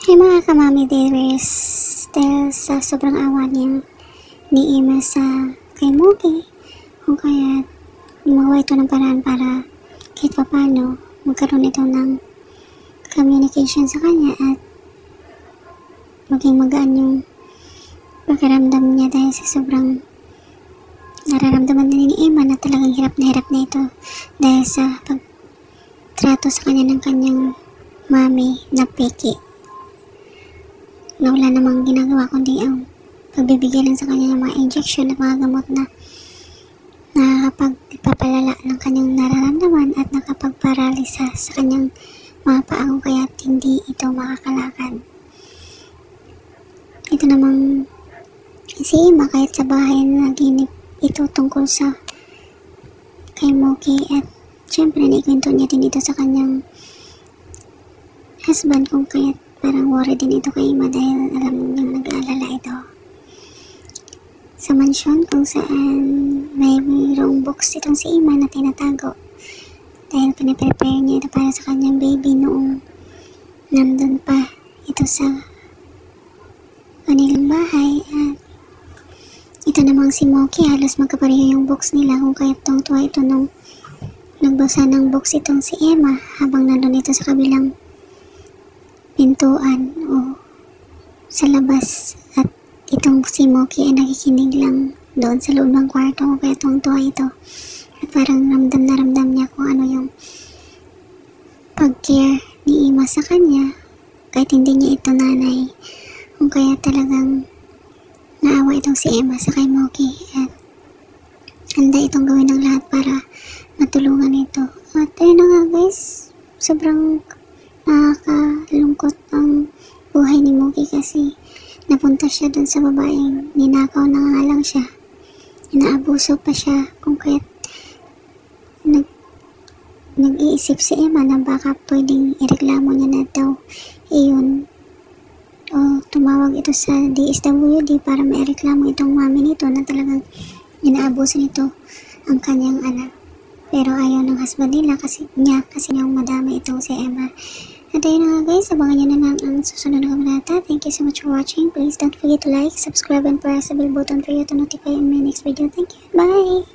Hey mga kamami dearest, dahil sa sobrang awa niya ni Emma sa kay Moki, kung kaya gumawa ito ng paraan para kahit papano magkaroon ito ng communication sa kanya at maging magaan yung pakiramdam niya dahil sa sobrang nararamdaman din ni Emma na talagang hirap na ito dahil sa pagtrato sa kanya ng kanyang mami na peki. Na wala namang ginagawa kundi ang pagbibigay lang sa kanya ng mga injection at mga gamot na nakakapagpapalala ng kanyang nararamdaman at nakapagparalisa sa kanyang mga paa kung kaya't hindi ito makakalakad. Ito namang si Emma kahit sa bahay naginip ito tungkol sa kay Moki at syempre naikwento niya din ito sa kanyang husband kung kaya't parang worry din ito kay Emma dahil alam niyang nag-aalala ito. Sa mansyon kung saan mayroong box itong si Emma na tinatago dahil piniprepare niya ito para sa kanyang baby noong nandun pa ito sa kanilang bahay at ito namang si Moki halos magkapareho yung box nila kung kaya tuwa ito nung nagbasa ng box itong si Emma habang nandun ito sa kabilang pintuan o sa labas at itong si Moki ay nakikinig lang doon sa loob ng kwarto kaya tuwa ito at parang ramdam na ramdam niya kung ano yung pag-care ni Emma sa kanya kahit hindi niya ito nanay kung kaya talagang naawa itong si Emma sa kay Moki at handa itong gawin ng lahat para matulungan ito at ayun na nga guys, sobrang nakakalungkot ang buhay ni Moki kasi napunta siya dun sa babaeng ninakaw na nga lang siya, inaabuso pa siya kung kaya't nag-iisip si Emma na baka pwedeng ireklamo niya na daw iyon o tumawag ito sa DSWD para may reklamo itong mami nito na talagang inaabuso nito ang kanyang anak. Pero ayaw ng husband nila kasi yung madami itong si Emma. At ayun na nga guys, abangan nyo na lang ang susunod na kabanata. Thank you so much for watching. Please don't forget to like, subscribe, and press the bell button for you to notify on my next video. Thank you. Bye!